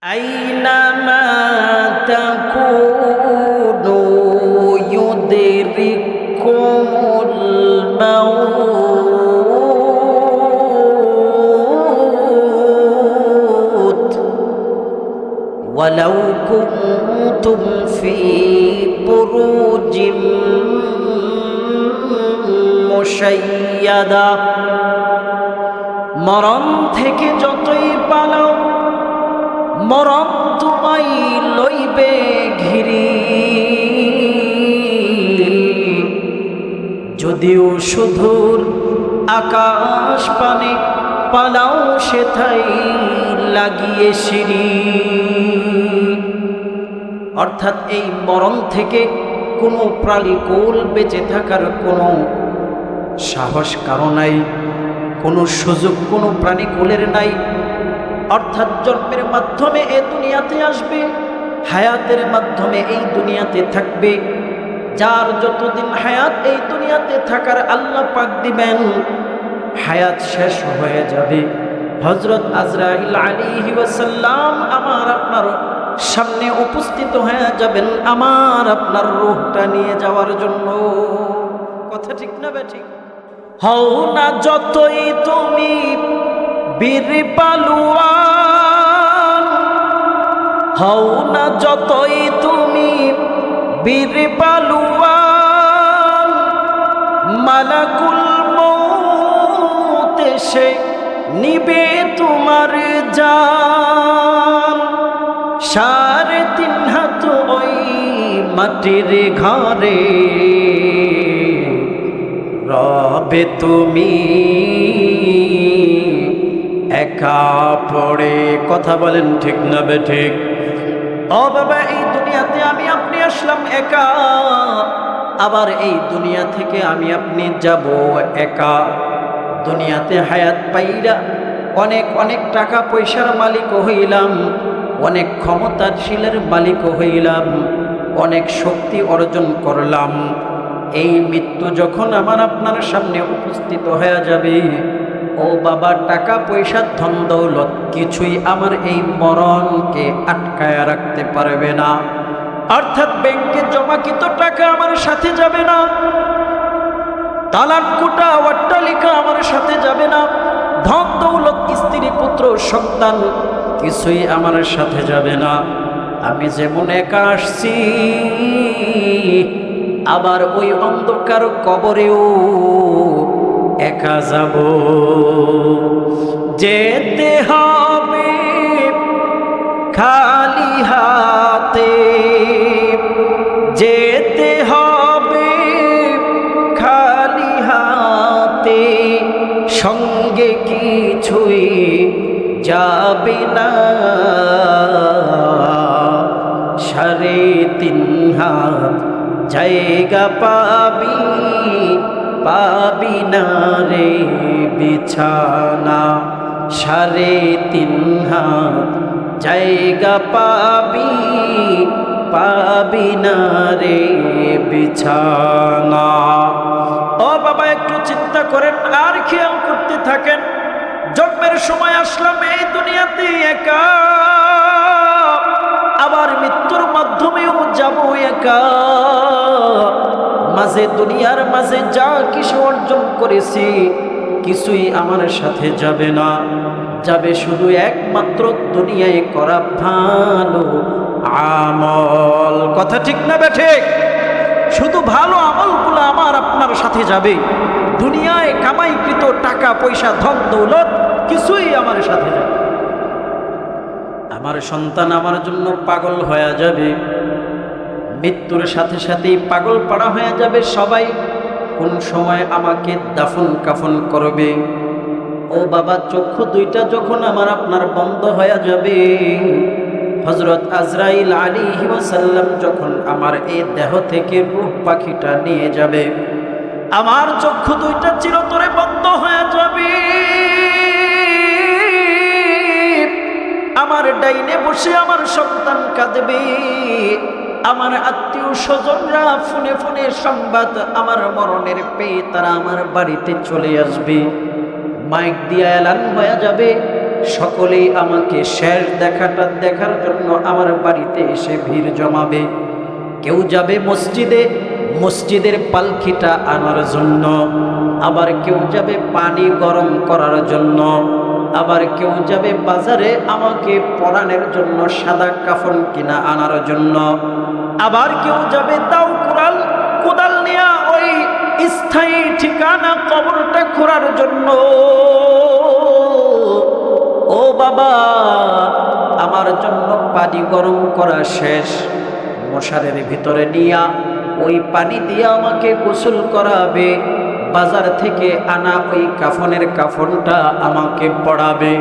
أينما تكونوا يدرككم الموت ولو كنتم في بروج مشيدة মরণ থেকে যতই পালাও মরণ তোমায় লইবে ঘিরি, যদিও সুদূর আকাশ পানে পালাও সেথাই লাগিয়ে সিঁড়ি। অর্থাৎ এই মরণ থেকে কোনো প্রাণীকুল বেঁচে থাকার কোনো সাহস কারো নাই, কোনো সুযোগ কোনো প্রাণীকুলের নাই। অর্থাৎ জন্মের মাধ্যমে এই দুনিয়াতে আসবে, হায়াতের মাধ্যমে এই দুনিয়াতে থাকবে। যার যতদিন হায়াত এই দুনিয়াতে থাকার আল্লাহ পাক দিবেন, হায়াত শেষ হয়ে যাবে। হযরত আজরাইল আলাইহি ওয়াসাল্লাম আমার আপনার সামনে উপস্থিত হয়ে যাবেন আমার আপনার রূহটা নিয়ে যাওয়ার জন্য। কথা ঠিক না বেঠিক? হও না যতই তুমি বীর পালুয়ান, হও না যতই তুমি বীর পালুয়ান, মালাকুল মউত এসে নিবে তোমার জান। 3.5 হাত ওই মাটির ঘরে রবে তুমি একা পড়ে। কথা বলেন ঠিক না বেঠিক? ও বাবা, এই দুনিয়াতে আমি আপনি আসলাম একা, আবার এই দুনিয়া থেকে আমি আপনি যাব একা। দুনিয়াতে হায়াত পাইরা অনেক অনেক টাকা পয়সার মালিক হইলাম, অনেক ক্ষমতাশীলের মালিক হইলাম, অনেক শক্তি অর্জন করলাম। এই মৃত্যু যখন আমার আপনার সামনে উপস্থিত হয়ে যাবে, ও বাবা, টাকা পয়সা ধন দৌলত কিছুই আমার এই মরণকে আটকায় রাখতে পারবে না। অর্থাৎ ব্যাংকে জমাকৃত টাকা আমার সাথে যাবে না, তালাক কোটা অট্টালিকা আমার সাথে যাবে না, ধন দৌলত স্ত্রী পুত্র সন্তান কিছুই আমার সাথে যাবে না। আমি যেমন একা আসছি, আবার ওই অন্ধকার কবরেও একা যাব। যেতে হবে খালি হাতে, যেতে হবে খালি হাতে, সঙ্গে কিছুই যাবে না। 3.5 হাত জায়গা পাবি, পাবি না রে বিছানা। 3.5 হাত জায়গা পাবি, পাবি না রে বিছানা। ও বাবা, একটু চিন্তা করেন আর খেয়াল করতে থাকেন। জন্মের সময় আসলাম এই দুনিয়াতে একা, আবার মৃত্যুর মাধ্যমেও যাব একা। মাঝে দুনিয়ার মাঝে যা কিছু অর্জন করেছি কিছুই আমার সাথে যাবে না, যাবে শুধু একমাত্র দুনিয়ায় করা ভালো আমল। কথা ঠিক না বেঠিক? শুধু ভালো আমলগুলো আমার আপনার সাথে যাবে, দুনিয়ায় কামাইকৃত টাকা পয়সা ধন দৌলত কিছুই আমার সাথে যাবে। আমার সন্তান আমার জন্য পাগল হয়ে যাবে, মৃত্যুর সাথে সাথেই পাগল পাড়া হয়ে যাবে সবাই। কোন সময় আমাকে দাফন কাফন করবে? ও বাবা, চক্ষু দুইটা যখন আমার আপনার বন্ধ হয়ে যাবে, হযরত আজরাইল আলাইহি ওয়াসাল্লাম যখন আমার এই দেহ থেকে রূহ পাখিটা নিয়ে যাবে, আমার চক্ষু দুইটা চিরতরে বন্ধ হয়ে যাবে। আমার ডাইনে বসে আমার সন্তান কাঁদবে, আমার আত্মীয় স্বজনরা ফোনে ফোনে সংবাদ আমার মরণের পেয়ে তারা আমার বাড়িতে চলে আসবে। মাইক দিয়ে এলান হয়ে যাবে, সকলেই আমাকে শেষ দেখাটা দেখার জন্য আমার বাড়িতে এসে ভিড় জমাবে। কেউ যাবে মসজিদে, মসজিদের পালকিটা আনার জন্য, আবার কেউ যাবে পানি গরম করার জন্য, আবার কেউ যাবে বাজারে আমাকে পরানের জন্য সাদা কাফন কিনা আনার জন্য, আবার কেউ যাবে দাও কোদাল নিয়ে ওই স্থায়ী ঠিকানা কবরটা খোঁড়ার জন্য। ও বাবা, আমার জন্য পানি গরম করা শেষ, মশারের ভিতরে নিয়া ওই পানি দিয়ে আমাকে গোসল করাবে, বাজার থেকে আনা ওই কাফনটা আমাকে পড়াবে,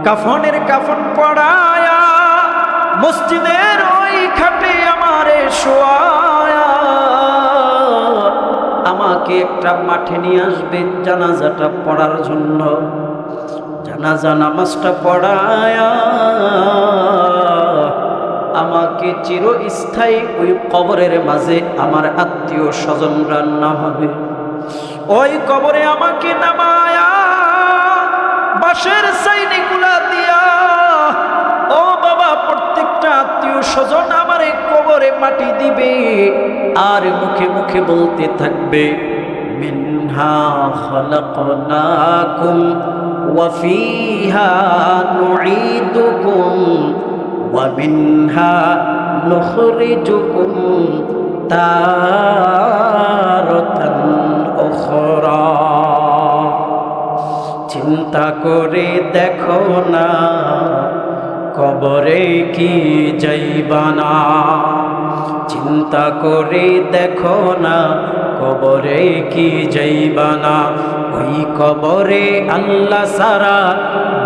কাফনের কাফন পড়ায়া মসজিদের ওই খাটে আমারে শোয়ায়া আমাকে একটা মাঠে নিয়ে আসবে জানাজাটা পড়ার জন্য। জানাজা নামাজটা পড়ায়া আমাকে চিরস্থায়ী ওই কবরের মাঝে আমার আত্মীয় স্বজনরা নামাবে। ওই কবরে আমাকে নামায়া বাঁশের সাইনিগুলা দিয়া, ও বাবা, প্রত্যেকটা আত্মীয় স্বজন আমার এই কবরে মাটি দিবে আর মুখে মুখে বলতে থাকবে, মিনহা খালাকনাকুম ওয়া ফিহা নুঈদুকুম ওয়া মিনহা নুখরিজুকুম তারাতান উখরা। চিন্তা করে দেখো না কবরে কি যাইবানা, চিন্তা করে দেখো না কবরে কি যাইবানা। ওই কবরে আল্লাহ সারা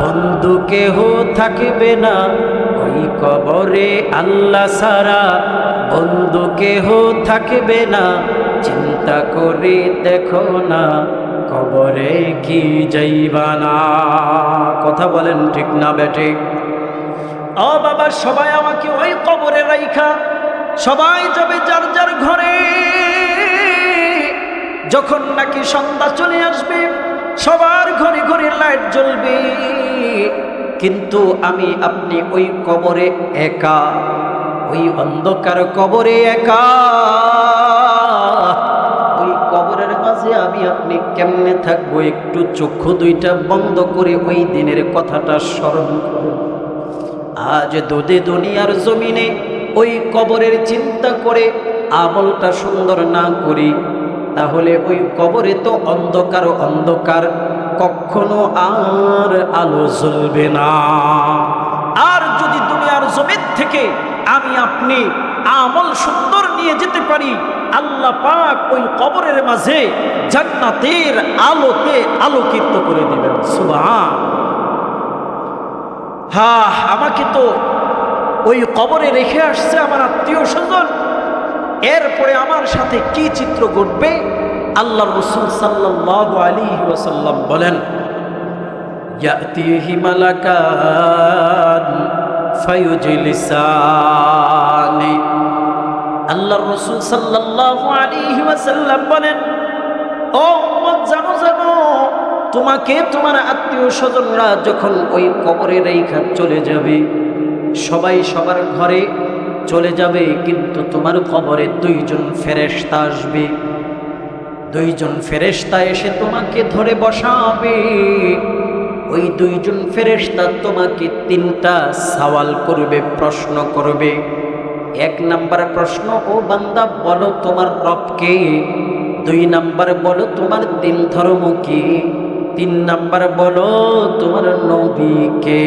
বন্ধু কেহ থাকবে না, ওই কবরে আল্লাহ সারা বন্ধু কেহ থাকবে না। চিন্তা করে দেখো না কবরে কি যাইবানা। কথা বলেন ঠিক না বেঠিক? ও বাবা, সবাই আমাকে ওই কবরে রাইখা সবাই যাবে যার যার ঘরে। যখন নাকি সন্ধ্যা চলে আসবে সবার ঘরে ঘরে লাইট জ্বলবে, কিন্তু আমি আপনি ওই কবরে একা, ওই অন্ধকার কবরে একা। ওই কবরের মাঝে আমি আপনি কেমনে থাকবো? একটু চক্ষু দুইটা বন্ধ করে ওই দিনের কথাটা স্মরণ করুন। আজ দুনিয়ার জমিনে ওই কবরের চিন্তা করে আমলটা সুন্দর না করি, তাহলে ওই কবরে তো অন্ধকার অন্ধকার, কখনো আর আলো জ্বলবে না। আর যদি দুনিয়ার জমিন থেকে আমি আপনি আমল সুন্দর নিয়ে যেতে পারি, আল্লাহ পাক ওই কবরের মাঝে জান্নাতের আলোতে আলোকিত করে দিবেন। সুবহান। হ্যাঁ, আমাকে তো ওই কবরে রেখে আসছে আমার আত্মীয় স্বজন, এরপরে আমার সাথে কি চিত্র ঘটবে? আল্লাহ রাসূল সাল্লাল্লাহু আলাইহি ওয়াসাল্লাম বলেন, ইয়াতিহি মালাকান ফায়ুজলিসানি। আল্লাহ রাসূল সাল্লাল্লাহু আলাইহি ওয়াসাল্লাম বলেন, ও উম্মত, জানো জানো, তোমাকে তোমার আত্মীয় স্বজনরা যখন ওই কবরে রেখে চলে যাবে, সবাই সবার ঘরে চলে যাবে, কিন্তু তোমার কবরে দুইজন ফেরেশতা আসবে। দুইজন ফেরেশতা এসে তোমাকে ধরে বসাবে। ওই দুইজন ফেরেশতা তোমাকে তিনটা সওয়াল করবে, প্রশ্ন করবে। এক নাম্বার প্রশ্ন, ও বান্দা, বলো তোমার রবকে। দুই নাম্বার, বলো তোমার দিন ধর্ম কি। তিন নাম্বার, বলো তোমার নবীকে।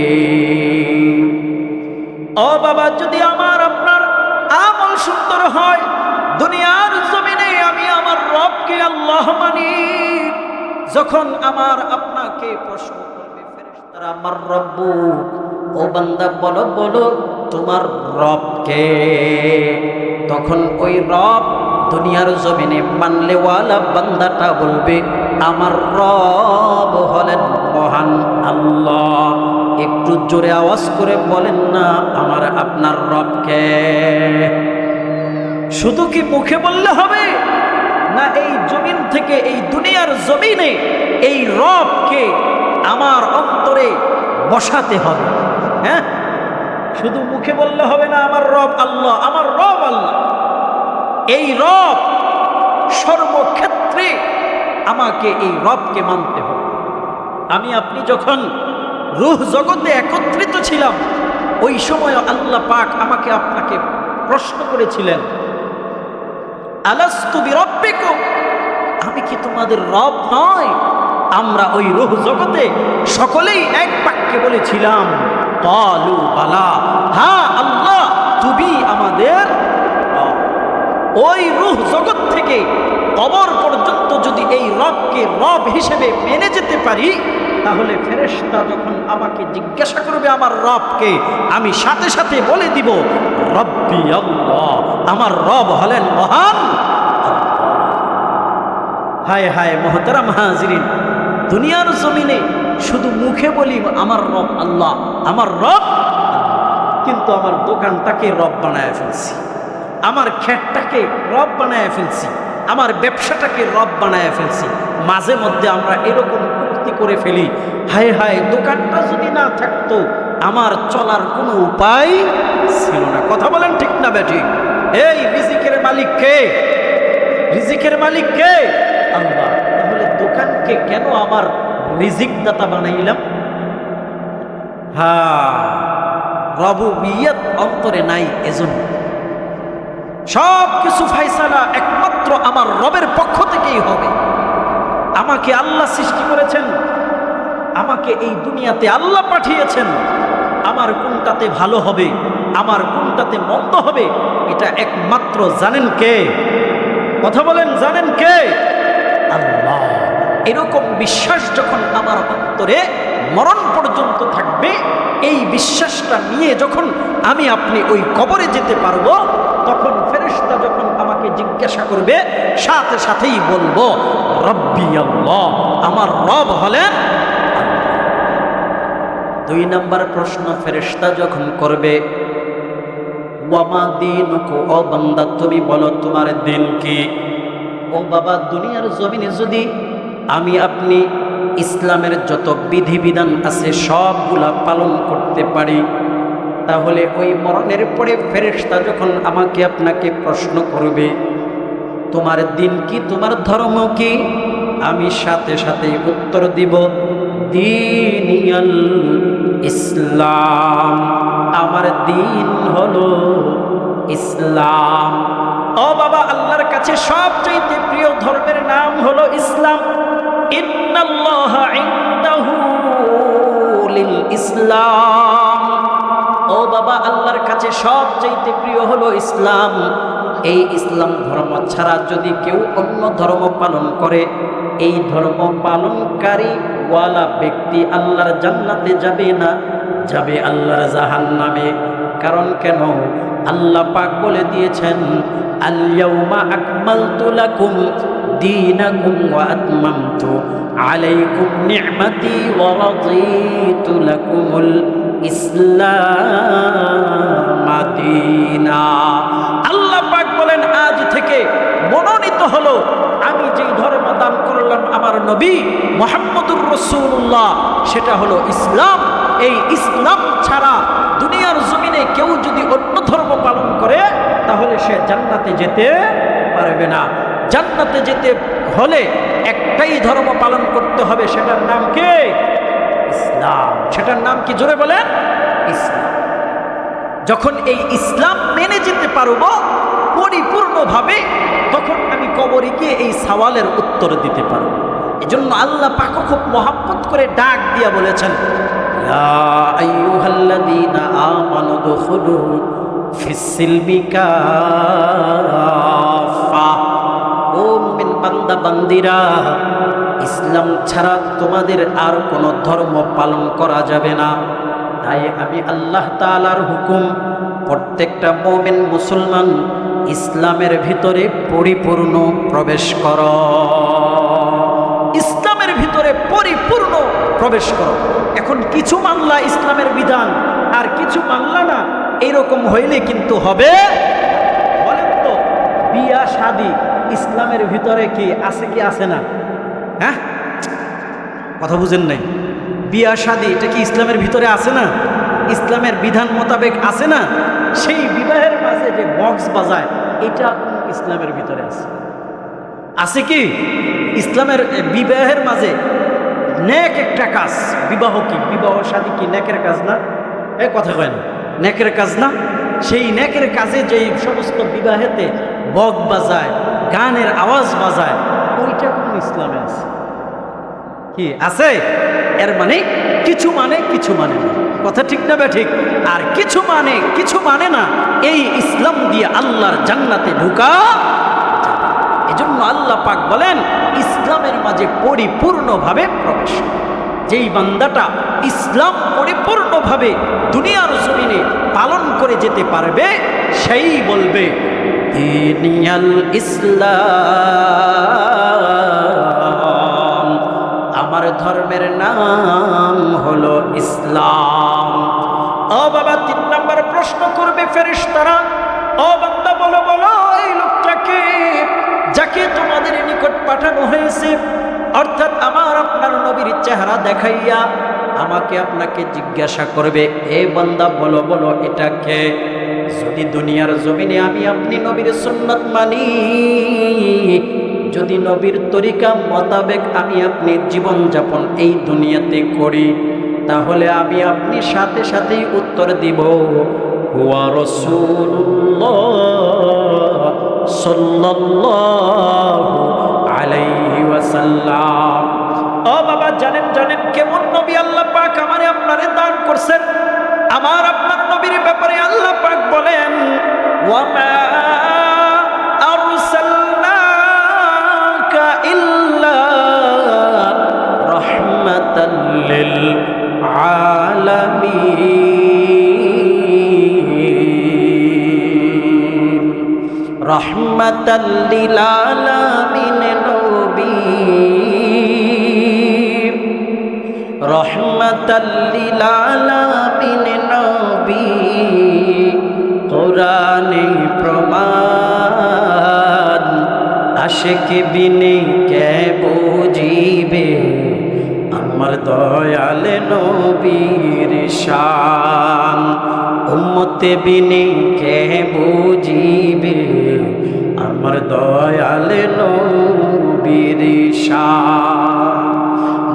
ও বাবা, যদি আমার আপনার আমল সুন্দর হয়, দুনিয়ার জমিনে আমি আমার রবকে আল্লাহ মানি। যখন আমার আপনাকে প্রশ্ন করবে ফেরেশতারা, আমার রব্বু, ও বান্দা বলো বলো তোমার রবকে, তখন ওই রব দুনিয়ার জমিনে মানলেওয়ালা বান্দাটা বলবে, আমার রব হলেন মহান আল্লাহ। একটু জোরে আওয়াজ করে বলেন না, আমার আপনার রবকে। শুধু কি মুখে বললে হবে না? এই জমিন থেকে, এই দুনিয়ার জমিনে এই রবকে আমার অন্তরে বসাতে হবে। হ্যাঁ, শুধু মুখে বললে হবে না আমার রব আল্লাহ, আমার রব আল্লাহ। এই রব সর্বক্ষেত্রে আমাকে এই রবকে মানতে হবে। আমি আপনি যখন রূহ জগতে একত্রিত ছিলাম, ওই সময় আল্লাহ পাক আমাকে আপনাকে প্রশ্ন করেছিলেন, আলাস্তু বিরব্বিকুম, আমি কি তোমাদের রব নয়? আমরা ওই রূহ জগতে সকলেই এক বাক্যে বলেছিলাম, ক্বালু বালা, হ্যাঁ আল্লাহ তুমি আমাদের রব। ওই রূহ জগৎ থেকে কবর পর্যন্ত যদি এই রবকে রব হিসেবে মেনে যেতে পারি, তাহলে ফেরেশতা যখন আমাকে জিজ্ঞাসা করবে আমার রবকে, আমি সাথে সাথে বলে দিব রব্বি আল্লাহ, আমার রব হলেন মহান আল্লাহ। হায় হায় মুহতারাম হাজিরিন, দুনিয়ার জমিনে শুধু মুখে বলি আমার রব আল্লাহ, আমার রব আল্লাহ, কিন্তু আমার দোকানটাকে রব বানায় ফেলছি, আমার ক্ষেতটাকে রব বানায় ফেলছি, আমার ব্যবসাটাকে রব বানায় ফেলছি। মাঝে মধ্যে আমরা এরকম উক্তি করে ফেলি, হায় হায় দোকানটা যদি না থাকতো আমার চলার কোনো উপায় ছিল না। কথা বলেন ঠিক না বেঠিক? এই রিজিকের মালিক কে? রিজিকের মালিক কে? আল্লাহ। তাহলে দোকানকে কেন আমার রিজিক দাতা বানাইলাম? হ্যাঁ, রবুবিয়ত অন্তরে নাই, এজন্য সব কিছু ফায়সালা একমাত্র আমার রবের পক্ষ থেকেই হবে। আমাকে আল্লাহ সৃষ্টি করেছেন, আমাকে এই দুনিয়াতে আল্লাহ পাঠিয়েছেন। আমার কোনটাতে ভালো হবে, আমার কোনটাতে মন্দ হবে, এটা একমাত্র জানেন কে? কথা বলেন, জানেন কে? আল্লাহ। এরকম বিশ্বাস যখন আমার অন্তরে মরণ পর্যন্ত থাকবে, এই বিশ্বাসটা নিয়ে যখন আমি আপনি ওই কবরে যেতে পারবো, তখন ফেরেশতা যখন আমাকে জিজ্ঞাসা করবে, সাথে সাথেই বলবো রব্বি আল্লাহ, আমার রব হলেন আল্লাহ। 2 নম্বর প্রশ্ন ফেরেশতা যখন করবে, ওয়ামা দীনুকা, ও বান্দা তুমি বলো তোমার দিন কি? ও বাবা, দুনিয়ার জমিনে যদি আমি আপনি ইসলামের যত বিধিবিধান আছে সবগুলা পালন করতে পারি, তাহলে ওই মরণের পরে ফেরেশতা যখন আমাকে আপনাকে প্রশ্ন করবে তোমার দিন কি, তোমার ধর্ম কি, আমি সাথে সাথে উত্তর দিব দীনিয়াল ইসলাম, আমার দিন হলো ইসলাম। ও বাবা, আল্লাহর কাছে সবচেয়ে প্রিয় ধর্মের নাম হলো ইসলাম। ইন্নাল্লাহা ইনদাহু লিল ইসলাম। ও বাবা, আল্লাহর কাছে সবচেয়ে প্রিয় হলো ইসলাম। এই ইসলাম ধর্ম ছাড়া যদি কেউ অন্য ধর্ম পালন করে, এই ধর্ম পালনকারী ওয়ালা ব্যক্তি আল্লাহর জান্নাতে যাবে না, যাবে আল্লাহর জাহান্নামে। কারণ কেন? আল্লাহ পাক বলে দিয়েছেন, আল ইয়াউমা আকমালতু লাকুম দীনাকুম ওয়া আতমামতু আলাইকুম নি'মাতি ওয়া রাদিতু লাকুমুল ইসলাম দীনা। আল্লাহ পাক বলেন, আজ থেকে মনোনীত হলো আমি যেই ধর্ম দান করলাম আমার নবী মুহাম্মদুর রাসূলুল্লাহ, সেটা হলো ইসলাম। এই ইসলাম ছাড়া দুনিয়ার জমিনে কেউ যদি অন্য ধর্ম পালন করে, তাহলে সে জান্নাতে যেতে পারবে না। জান্নাতে যেতে হলে একটাই ধর্ম পালন করতে হবে, সেটার নাম কি? ইসলাম। সেটার নাম কি? জোরে বলেন, ইসলাম। যখন এই ইসলাম মেনে যেতে পারবো পরিপূর্ণভাবে, তখন আমি কবরে গিয়ে এই সওয়ালের উত্তর দিতে পারবো। এজন্য আল্লাহ পাক খুব মহব্বত করে ডাক দিয়া বলেছেন, ইয়া আইয়ুহাল্লাযীনা আমানু দুখুলু ফিস-সিলমি কাফা। ও মুমিন বান্দা বান্দিরা, ইসলাম ছাড়া তোমাদের আর কোনো ধর্ম পালন করা যাবে না। তাই আমি আল্লাহ তাআলার হুকুম, প্রত্যেকটা মুমিন মুসলমান ইসলামের ভিতরে পরিপূর্ণ প্রবেশ করো। ইসলামের ভিতরে পরিপূর্ণ প্রবেশ করো। এখন কিছু মানলা ইসলামের বিধান, আর কিছু মানলা না, এইরকম হইলে কিন্তু হবে। বলেন তো, বিয়া শাদী ইসলামের ভিতরে কি আছে কি আছে না? হ্যাঁ, কথা বুঝেন নাই? বিয়া শাদী এটা কি ইসলামের ভিতরে আছে না? ইসলামের বিধান মোতাবেক আছে না? সেই বিবাহের মাঝে যে বক্স বাজায় এটা ইসলামের ভিতরে আছে? আছে কি? ইসলামের বিবাহের মাঝে নেক একটা কাজ। বিবাহ কি? বিবাহ শাদী কি নেকের কাজ না? এ কথা কয় না, নেকের কাজ না? সেই নেকের কাজে যেই সমস্ত বিবাহেতে বক বাজায়, গানের আওয়াজ বাজায়, ওইটা কোন ইসলামে আছে? কি আছে? এর মানে কিছু মানে কিছু মানে না। কথা ঠিক না? ঠিক। আর কিছু মানে কিছু মানে না, এই ইসলাম দিয়ে আল্লাহর জান্নাতে ঢোকা। এজন্য আল্লাহ পাক বলেন ইসলামের মাঝে পরিপূর্ণভাবে প্রবেশ। যেই বান্দাটা ইসলাম পরিপূর্ণভাবে দুনিয়ার জমিনে পালন করে যেতে পারবে, সেই বলবে দীনিয়াল ইসলাম, আমার ধর্মের নাম হলো ইসলাম। ও বাবা, 3 নম্বর প্রশ্ন করবে ফেরেশতারা, ও বান্দা বলো বলো এই লোকটাকে যাকে তোমাদের নিকট পাঠানো হয়েছে, অর্থাৎ আমার আপনার নবীর চেহারা দেখাইয়া আমাকে আপনাকে জিজ্ঞাসা করবে, এ বান্দা বলো বলো এটা কে? যদি দুনিয়ার জমিনে আমি আপনি নবীর সুন্নাত মানি, যদি নবীর তরিকা মোতাবেক আমি আপনি জীবন যাপন এই দুনিয়াতে করি, তাহলে আমি আপনি সাথে সাথেই উত্তর দিব হুয়া রাসূলুল্লাহ সাল্লাল্লাহু আলাইহি ওয়াসাল্লাম। ও বাবা, জানেন জানেন কেমন নবী আল্লাহ পাক আমারে আপনারে দান করছেন? আমার আপনার নবীর ব্যাপারে আল্লাহ পাক বলেন ওয়া মা আরসালনাকা ইল্লা রাহমাতাল লিল আলামিন। রাহমাতাল লিল আলামিন নবী, রাহমাতাল লিল আলামিন নবী, কোরআনে প্রমাণ আশিক বিনে কে বুঝিবে আমার দয়াল নবীর শান। উম্মত বিনে কে বুঝিবে আমার দয়াল নবীর শান।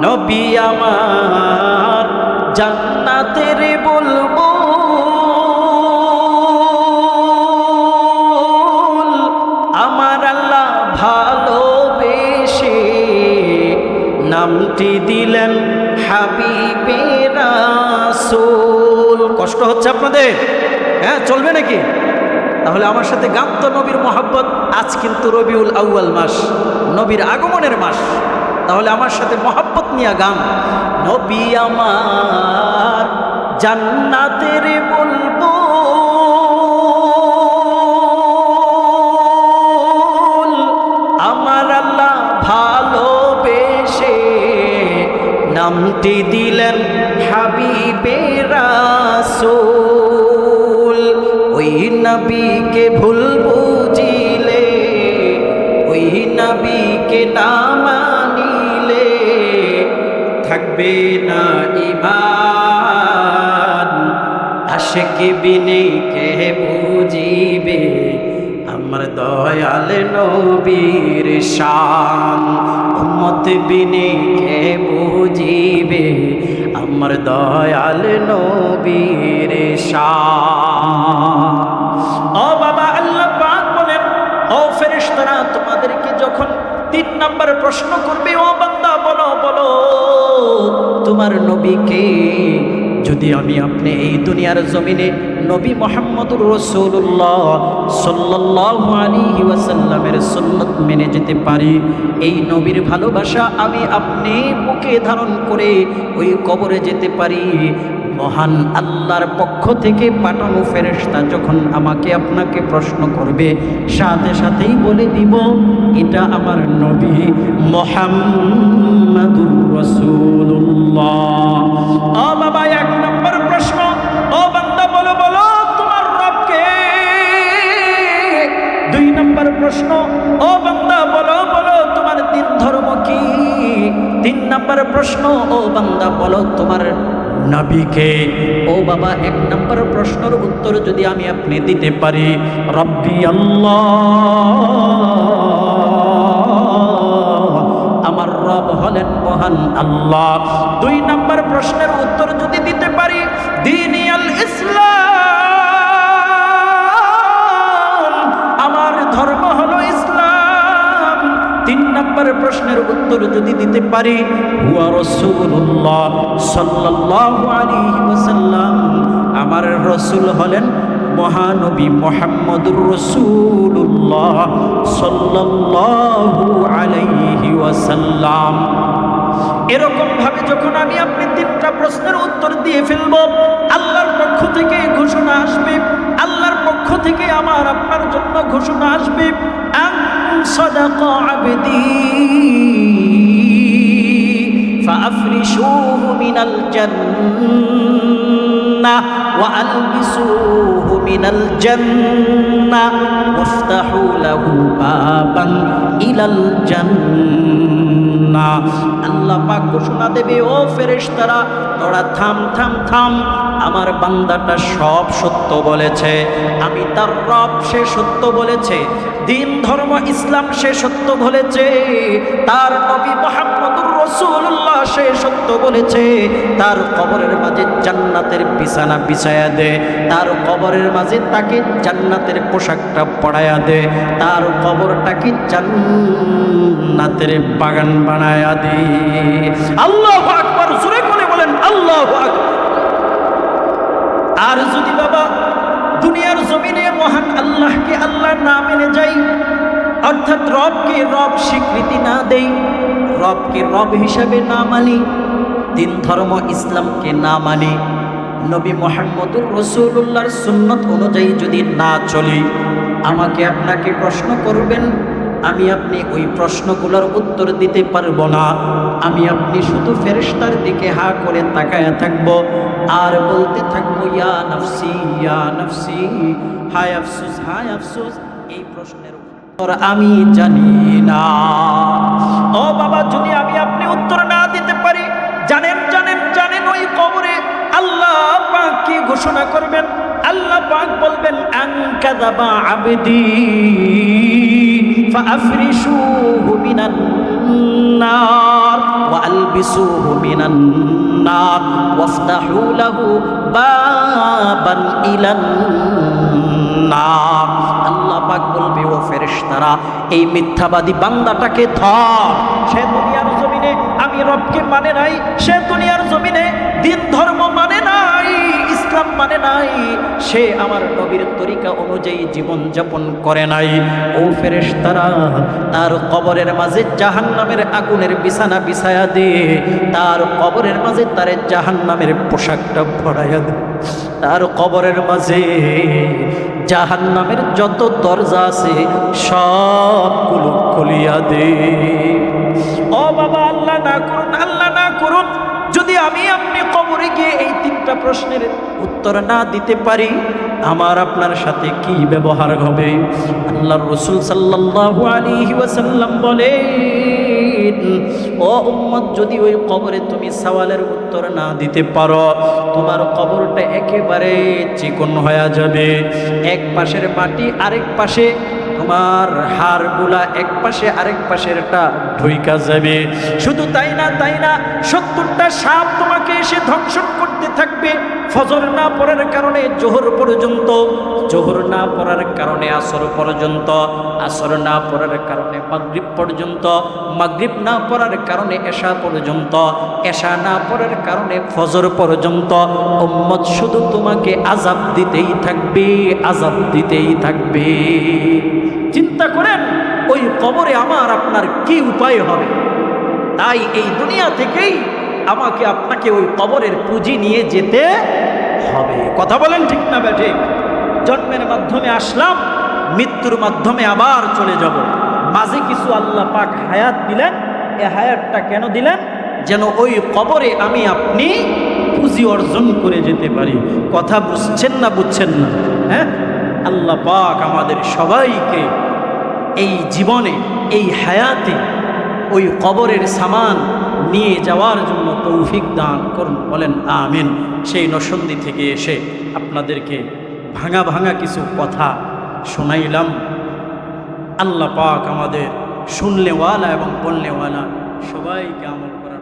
নবী আমার জান্নাতের বলবো, আমার আল্লাহ ভালোবেসে নামটি দিলেন হাবিবে রাসূল। কষ্ট হচ্ছে আপনাদের? হ্যাঁ, চলবে নাকি? তাহলে আমার সাথে গান তো নবীর মোহাব্বত। আজ কিন্তু রবিউল আউয়াল মাস, নবীর আগমনের মাস। তাহলে আমার সাথে মোহাব্বত নিয়ে গান। নবী আমার জান্নাতের বলবো, আমার আল্লাহ ভালোবেসে নামটি দিলেন হাবিবে রাসূল। ওই নবীকে ভুল বুঝিলে, ওই নবীকে না মানিলে থাকবে না ঈমান। আশিক বিনে কে বুঝিবে আমার দয়াল নবীর শান। উম্মত বিনে কে বুঝিবে আমার দয়াল নবীর শান। ও বাবা, আল্লাহ পাক বলেন ও ফেরেশতারা তোমাদেরকে যখন 3 নম্বর প্রশ্ন করবে, ও বান্দা বলো বলো তোমার নবীকে যদি আমি আপনি এই দুনিয়ার জমিনে নবী মুহাম্মদুর রাসূলুল্লাহ সাল্লাল্লাহু আলাইহি ওয়াসাল্লামের সুন্নাত মেনে যেতে পারি, এই নবীর ভালোবাসা আমি আপনি বুকে ধারণ করে ওই কবরে যেতে পারি, মহান আল্লাহর পক্ষ থেকে পাঠানো ফেরেশতা যখন আমাকে আপনাকে প্রশ্ন করবে, সাথে সাথেই বলে দিব এটা আমার নবী মুহাম্মাদুর রাসূলুল্লাহ। ও বাবা, 1 নম্বর প্রশ্ন, ও বান্দা বলো বলো তোমার রবকে। 2 নম্বর প্রশ্ন, ও বান্দা বলো বলো তোমার দ্বীন ধর্ম কি। 3 নম্বর প্রশ্ন, ও বান্দা বলো তোমার নবীকে। ও বাবা, 1 নম্বর প্রশ্নের উত্তর যদি আমি আপনি দিতে পারি, রব্বি আল্লাহ, আমার রব হলেন মহান আল্লাহ। 2 নম্বর প্রশ্নের উত্তর যদি দিতে পারি, দীনি আল ইসলাম, আমার ধর্ম হলো ইসলাম। 3 নম্বর প্রশ্নের উত্তর যদি দিতে পারি, হুয়া রাসূলুল্লাহ সাল্লাল্লাহু আলাইহি ওয়াসাল্লাম, আমার রাসূল হলেন মহানবী মুহাম্মদুর রাসূলুল্লাহ সাল্লাল্লাহু আলাইহি ওয়াসাল্লাম। এরকম ভাবে যখন আমি আপনি 3টা প্রশ্নের উত্তর দিয়ে ফেলব, আল্লাহর পক্ষ থেকে ঘোষণা আসবে, আল্লাহর পক্ষ থেকে আমার আপনার জন্য ঘোষণা আসবে, আন সাদাকা আবদি ফাআফরিশুহু মিনাল জান্নাহ ওয়া আলবিসুহু মিনাল জান্নাহ ওয়াফতাহু লাহু বাবান ইলাল জান্নাহ। আল্লাহ পাক ঘোষণা দেবে, ও ফেরেশতারা, তোরা থাম থাম থাম, আমার বান্দাটা সব সত্য বলেছে, আমি তার রব, সে সত্য বলেছে, দিন ধর্ম ইসলাম সে সত্য বলেছে, তার নবী মুহাম্মদুর রাসূলুল্লাহ সে সত্য বলেছে, তার কবরের মাঝে জান্নাতের বিছানা বিছায়া দে, তার কবরের মাঝে তাকে জান্নাতের পোশাকটা পরায়া দে, তার কবরটাকে জান্নাতের বাগান বানায়া দে। আল্লাহু আকবার, জোরে করে বলেন আল্লাহু আকবার। আর যদি বাবা দুনিয়ার জমিনে মহান আল্লাহকে আল্লাহ না মেনে যাই, অর্থাৎ রবকে রব স্বীকৃতি না দেই, রবকে রব হিসাবে না মানি, দিন ধর্ম ইসলামকে না মানি, নবী মুহাম্মদুর রাসূলুল্লাহর সুন্নত অনুযায়ী যদি না চলি, আমাকে আপনাকে প্রশ্ন করবেন, আমি আপনি ওই প্রশ্নগুলোর উত্তর দিতে পারবো না। আমি আপনি শুধু ফেরেশতার দিকে হা করে তাকায়া থাকবো আর বলতে থাকবো, ইয়া নাফসি ইয়া নাফসি, হায় আফসোস হায় আফসোস। এই প্রশ্নের উত্তর আমি জানি না। ও বাবা, যদি আমি আপনি উত্তর না দিতে পারি, জানেন জানেন জানেন ওই কবরে আল্লাহ পাক কি ঘোষণা করবেন? আল্লাহ পাক বলবেন, আন কাযাবা আবদি ফাআফরিশুহু মিনান নার ওয়া আলবিসুহু মিনান নার ওয়াফতাহু লাহু বাবান ইলান নার। আল্লাহ পাক বলবে, ও ফেরেশতারা, এই মিথ্যাবাদী বান্দাটাকে ধর, সে দুনিয়ার জমিনে আমি রবকে মানে নাই, সে দুনিয়ার জমিনে দিন ধর্ম মানে নাই, ইসলাম মানে নাই, সে আমার নবীর তরিকা অনুযায়ী জীবন যাপন করে নাই। ও ফেরেশতারা, তার কবরের মাঝে জাহান্নামের আগুনের বিছানা বিছায়া দে, তার কবরের মাঝে তার জাহান্নামের পোশাকটা পরাইয়া দে, তার কবরের মাঝে জাহান্নামের যত দরজা আছে সবগুলো খুলিয়া দে। ও বাবা, আল্লাহ না করুন, আল্লাহ না করুন, যদি আমি আপনি কবরে গিয়ে এই 3টা প্রশ্নের উত্তর না দিতে পারি, আমার আপনার সাথে কি ব্যবহার হবে? আল্লাহর রাসূল সাল্লাল্লাহু আলাইহি ওয়াসাল্লাম বলেন, ও উম্মত, যদি ওই কবরে তুমি সওয়ালের উত্তর না দিতে পারো, তোমার কবরটা একেবারে চিকন হয়ে যাবে, এক পাশের মাটি আরেক পাশে, তোমার হাড়গুলা এক পাশে আরেক পাশেরটা ঢুইকা যাবে। শুধু তাই না, তাই না, 70টা সাপ তোমাকে এসে ধ্বংসন করতে থাকবে, ফজর না পড়ার কারণে জোহর পর্যন্ত, জোহর না পড়ার কারণে আসর পর্যন্ত, আসর না পড়ার কারণে মাগরিব পর্যন্ত, মাগরিব না পড়ার কারণে এশা পর্যন্ত, এশা না পড়ার কারণে ফজর পর্যন্ত। উম্মত শুধু তোমাকে আযাব দিতেই থাকবে, আযাব দিতেই থাকবে। চিন্তা করেন ওই কবরে আমার আপনার কি উপায় হবে? তাই এই দুনিয়া থেকেই আমাকে আপনাকে ওই কবরের পুঁজি নিয়ে যেতে হবে। কথা বলেন ঠিক না বেঠিক? জন্মের মাধ্যমে আসলাম, মৃত্যুর মাধ্যমে আবার চলে যাব। মাঝে কিছু আল্লাহ পাক হায়াত দিলেন। এই হায়াতটা কেন দিলেন? যেন ওই কবরে আমি আপনি পুঁজি অর্জন করে যেতে পারি। কথা বুঝছেন না, বুঝছেন না? হ্যাঁ, আল্লাহ পাক আমাদের সবাইকে এই জীবনে, এই হায়াতে ওই কবরের সামান নিয়ে যাওয়ার জন্য তৌফিক দান করুন, বলেন আমিন। সেই নরসিংদী থেকে এসে আপনাদেরকে ভাঙা ভাঙা কিছু কথা শোনাইলাম। আল্লাহ পাক আমাদের শুনলেওয়ালা এবং বললেওয়ালা সবাইকে আমল করার